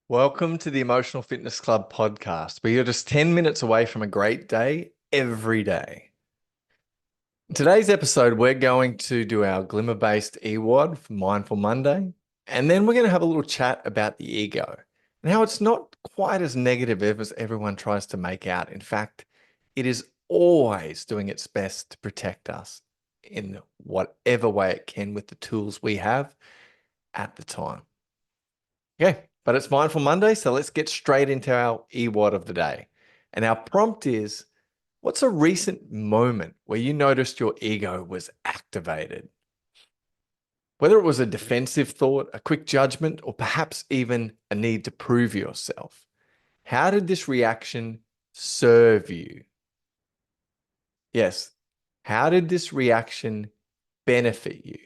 Welcome to the Emotional Fitness Club podcast, where you're just 10 minutes away from a great day every day. In today's episode, we're going to do our glimmer-based E-WOD for Mindful Monday, and then we're going to have a little chat about the ego and how it's not quite as negative as everyone tries to make out. In fact, it is always doing its best to protect us in whatever way it can with the tools we have at the time. Okay, but it's Mindful Monday, so let's get straight into our E-WOD of the day. And our prompt is, what's a recent moment where you noticed your ego was activated? Whether it was a defensive thought, a quick judgment, or perhaps even a need to prove yourself. How did this reaction serve you? Yes, how did this reaction benefit you?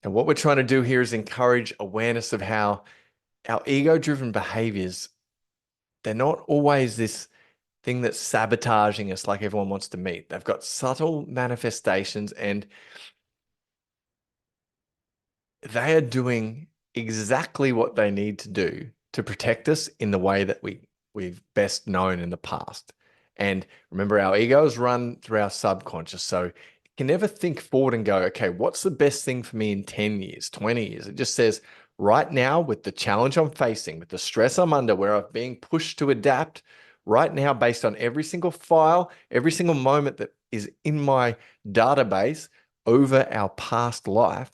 And what we're trying to do here is encourage awareness of how our ego-driven behaviors, they're not always this thing that's sabotaging us like everyone wants to meet. They've got subtle manifestations and they are doing exactly what they need to do to protect us in the way that we've best known in the past. And remember, our egos run through our subconscious. So it can never think forward and go, okay, what's the best thing for me in 10 years, 20 years? It just says, right now, with the challenge I'm facing, with the stress I'm under, where I'm being pushed to adapt, right now, based on every single file, every single moment that is in my database over our past life,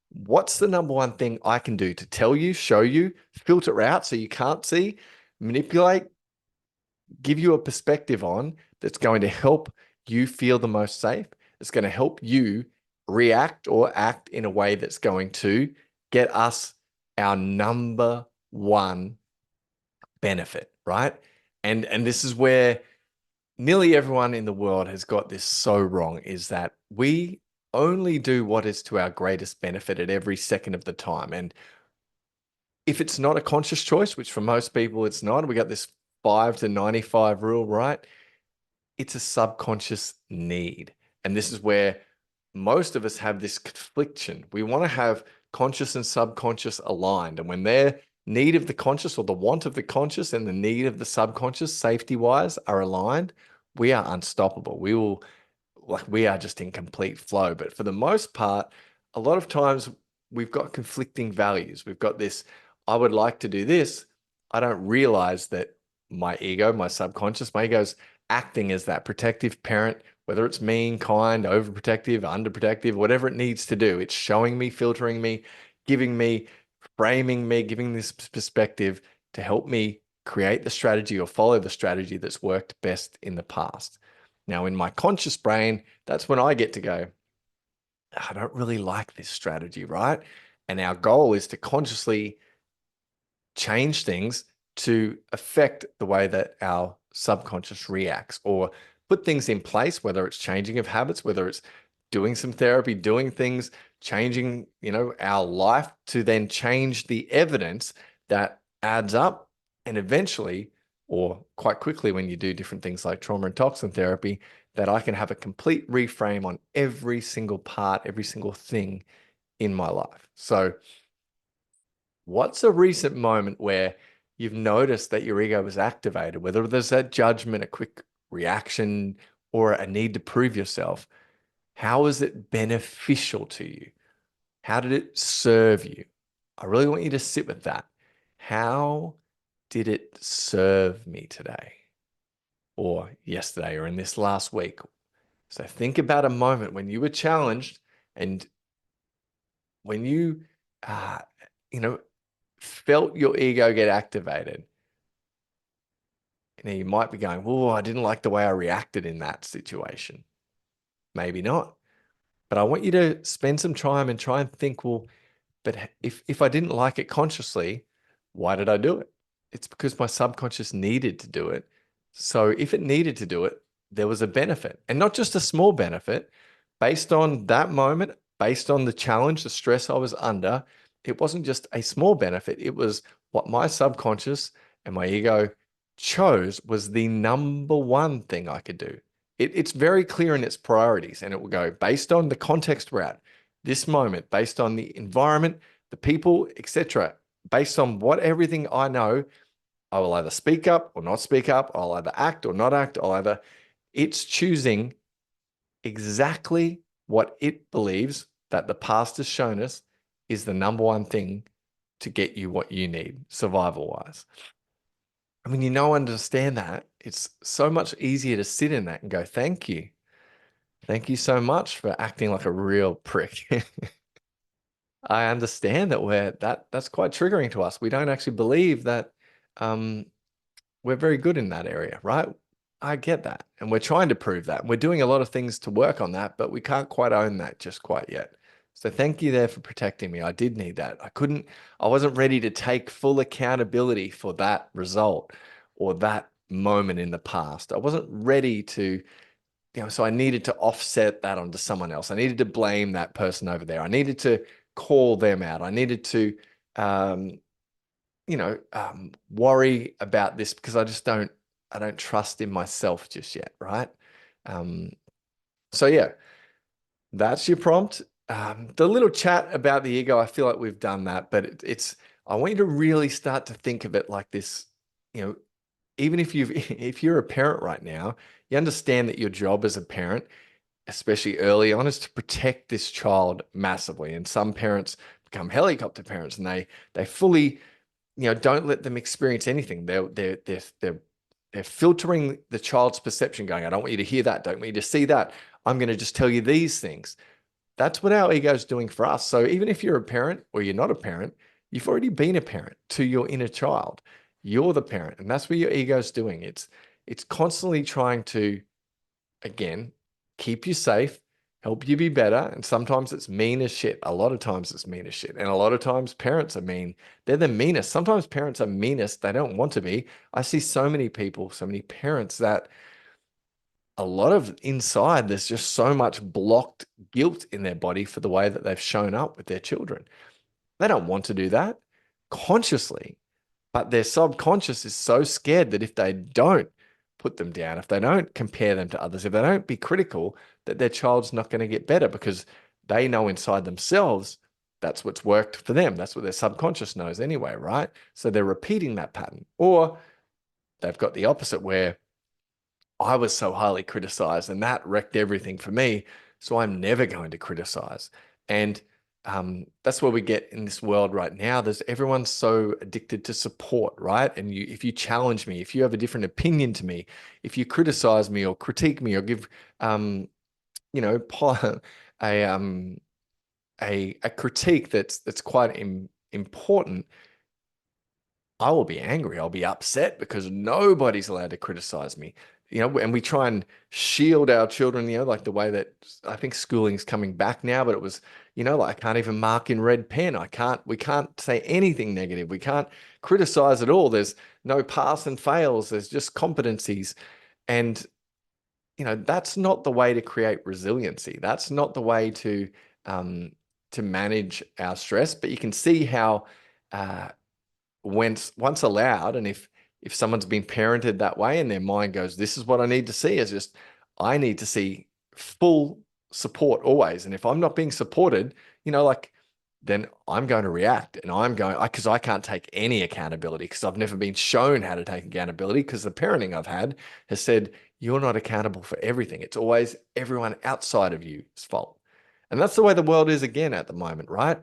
what's the number one thing I can do to tell you, show you, filter out so you can't see, manipulate, give you a perspective on that's going to help you feel the most safe. It's going to help you react or act in a way that's going to get us our number one benefit, right? And this is where nearly everyone in the world has got this so wrong, is that we only do what is to our greatest benefit at every second of the time. And if it's not a conscious choice, which for most people it's not, we got this 5 to 95 rule, right? It's a subconscious need. And this is where most of us have this confliction. We want to have conscious and subconscious aligned. And when their need of the conscious or the want of the conscious and the need of the subconscious, safety wise, are aligned, we are unstoppable. We are just in complete flow. But for the most part, a lot of times we've got conflicting values. We've got this, I would like to do this. I don't realize that my ego, my subconscious, my ego's acting as that protective parent, whether it's mean, kind, overprotective, underprotective, whatever it needs to do. It's showing me, filtering me, giving me, framing me, giving this perspective to help me create the strategy or follow the strategy that's worked best in the past. Now, in my conscious brain, that's when I get to go, I don't really like this strategy, right? And our goal is to consciously change things to affect the way that our subconscious reacts, or put things in place, whether it's changing of habits, whether it's doing some therapy, doing things, changing, our life to then change the evidence that adds up. And eventually, or quite quickly when you do different things like trauma and toxin therapy, that I can have a complete reframe on every single part, every single thing in my life. So what's a recent moment where you've noticed that your ego was activated, whether there's that judgment, a quick reaction, or a need to prove yourself? How is it beneficial to you? How did it serve you? I really want you to sit with that. How did it serve me today, or yesterday, or in this last week? So think about a moment when you were challenged and when you, uh, you know, felt your ego get activated. You might be going, "Oh, I didn't like the way I reacted in that situation." Maybe not. But I want you to spend some time and try and think, well, but if I didn't like it consciously, why did I do it? It's because my subconscious needed to do it. So if it needed to do it, there was a benefit, and not just a small benefit. Based on that moment, based on the challenge, the stress I was under, it wasn't just a small benefit. It was what my subconscious and my ego chose was the number one thing I could do. It's very clear in its priorities, and it will go based on the context we're at, this moment, based on the environment, the people, etc. Based on what everything I know, I will either speak up or not speak up. I'll either act or not act. It's choosing exactly what it believes that the past has shown us is the number one thing to get you what you need survival wise. I mean, understand that, it's so much easier to sit in that and go, thank you. Thank you so much for acting like a real prick. I understand that that's quite triggering to us. We don't actually believe that um, we're very good in that area, right? I get that. And we're trying to prove that. We're doing a lot of things to work on that, but we can't quite own that just quite yet. So thank you there for protecting me. I did need that. I wasn't ready to take full accountability for that result or that moment in the past. I wasn't ready to, so I needed to offset that onto someone else. I needed to blame that person over there. I needed to call them out. I needed to, um, worry about this because I don't trust in myself just yet, right? Um, so yeah, that's your prompt. The little chat about the ego, I feel like we've done that, but I want you to really start to think of it like this, even if if you're a parent right now, you understand that your job as a parent, especially early on, is to protect this child massively. And some parents become helicopter parents and they fully, don't let them experience anything. They're filtering the child's perception, going, I don't want you to hear that, don't want you to see that. I'm going to just tell you these things. That's what our ego is doing for us. So even if you're a parent or you're not a parent, you've already been a parent to your inner child. You're the parent, and that's what your ego is doing. It's constantly trying to, again, keep you safe, help you be better. And sometimes it's mean as shit. A lot of times it's mean as shit. And a lot of times parents are mean. They're the meanest. Sometimes parents are meanest. They don't want to be. I see so many people, so many parents that a lot of inside, there's just so much blocked guilt in their body for the way that they've shown up with their children. They don't want to do that consciously, but their subconscious is so scared that if they don't put them down, if they don't compare them to others, if they don't be critical, that their child's not going to get better because they know inside themselves that's what's worked for them. That's what their subconscious knows anyway, right? So they're repeating that pattern. Or they've got the opposite where I was so highly criticized and that wrecked everything for me. So I'm never going to criticize. And that's where we get in this world right now. Everyone's so addicted to support, right? And if you challenge me, if you have a different opinion to me, if you criticize me or critique me or give, a a critique that's quite important, I will be angry. I'll be upset because nobody's allowed to criticize me. And we try and shield our children, like the way that I think schooling's coming back now, but it was, like I can't even mark in red pen. We can't say anything negative. We can't criticize at all. There's no pass and fails. There's just competencies. And, that's not the way to create resiliency. That's not the way to manage our stress. But you can see how, once allowed, and if someone's been parented that way and their mind goes, this is what I need to see, is just I need to see full support always. And if I'm not being supported, then I'm going to react and because I can't take any accountability because I've never been shown how to take accountability because the parenting I've had has said, you're not accountable for everything. It's always everyone outside of you's fault. And that's the way the world is again at the moment, right?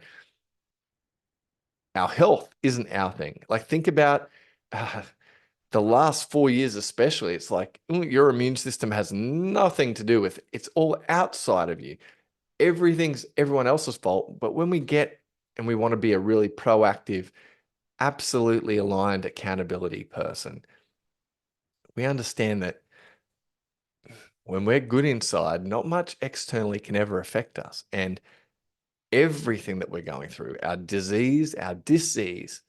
Our health isn't our thing. Like think about the last 4 years, especially. It's like your immune system has nothing to do with it. It's all outside of you. Everything's everyone else's fault. But when we get and we want to be a really proactive, absolutely aligned accountability person, we understand that when we're good inside, not much externally can ever affect us. And everything that we're going through, our disease, our disease,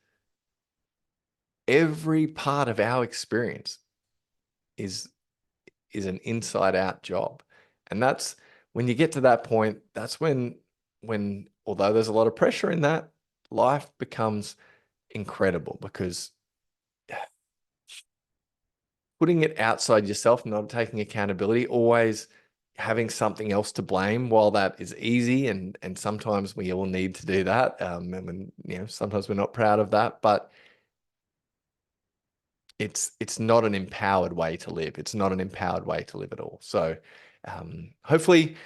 every part of our experience is an inside out job. And that's when you get to that point, that's when although there's a lot of pressure in that, life becomes incredible because putting it outside yourself, not taking accountability, always having something else to blame, while that is easy, and sometimes we all need to do that. And when, sometimes we're not proud of that, but it's not an empowered way to live. It's not an empowered way to live at all. So hopefully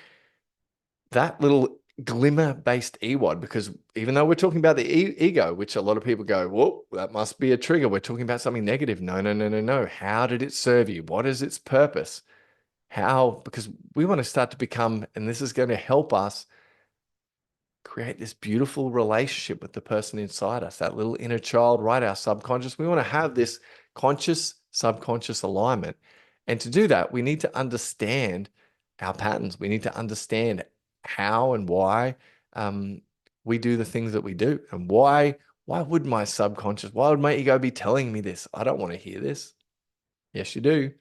that little glimmer-based E-WOD, because even though we're talking about the ego, which a lot of people go, whoa, that must be a trigger. We're talking about something negative. No, no, no, no, no. How did it serve you? What is its purpose? How? Because we want to start to become, and this is going to help us create this beautiful relationship with the person inside us, that little inner child, right? Our subconscious. We want to have this conscious, subconscious alignment. And to do that, we need to understand our patterns. We need to understand how and why we do the things that we do. And why would my subconscious, why would my ego be telling me this? I don't want to hear this. Yes, you do.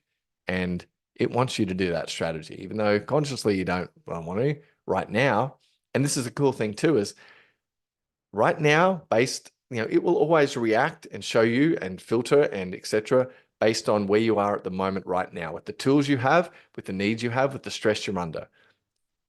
And it wants you to do that strategy, even though consciously you don't want to right now. And this is a cool thing too, is right now, it will always react and show you and filter and etc. based on where you are at the moment right now, with the tools you have, with the needs you have, with the stress you're under.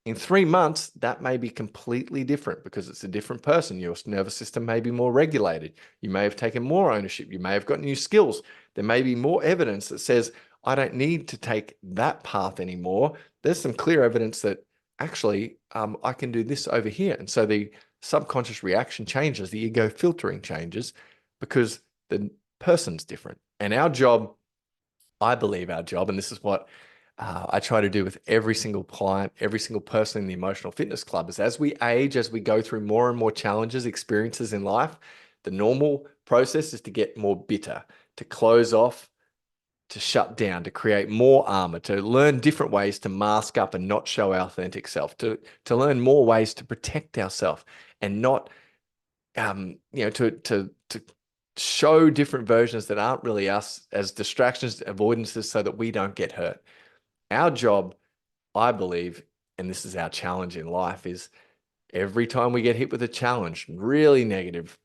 In 3 months, that may be completely different because it's a different person. Your nervous system may be more regulated. You may have taken more ownership. You may have got new skills. There may be more evidence that says, I don't need to take that path anymore. There's some clear evidence that actually I can do this over here. And so the subconscious reaction changes, the ego filtering changes because the person's different. And our job, I believe our job, and this is what I try to do with every single client, every single person in the Emotional Fitness Club, is as we age, as we go through more and more challenges, experiences in life, the normal process is to get more bitter, to close off, to shut down, to create more armor, to learn different ways to mask up and not show our authentic self, to learn more ways to protect ourselves and not, to show different versions that aren't really us as distractions, avoidances, so that we don't get hurt. Our job, I believe, and this is our challenge in life, is every time we get hit with a challenge, really negative,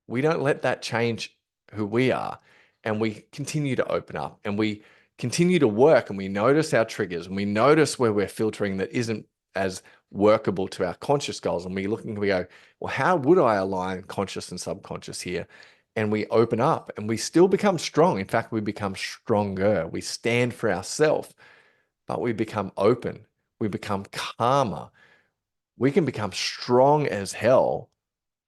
we don't let that change who we are. And we continue to open up and we continue to work, and we notice our triggers and we notice where we're filtering that isn't as workable to our conscious goals. And we look and we go, well, how would I align conscious and subconscious here? And we open up and we still become strong. In fact, we become stronger. We stand for ourselves, but we become open. We become calmer. We can become strong as hell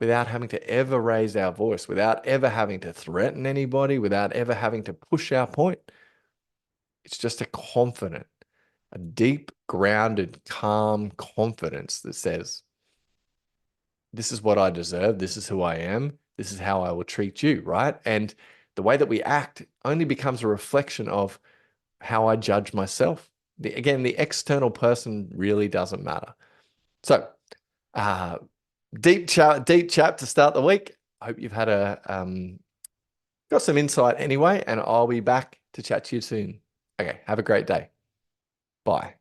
without having to ever raise our voice, without ever having to threaten anybody, without ever having to push our point. It's just a confident, a deep, grounded, calm confidence that says, this is what I deserve. This is who I am. This is how I will treat you, right? And the way that we act only becomes a reflection of how I judge myself. Again, the external person really doesn't matter. So, deep chat to start the week. I hope you've had got some insight anyway, and I'll be back to chat to you soon. Okay, have a great day. Bye.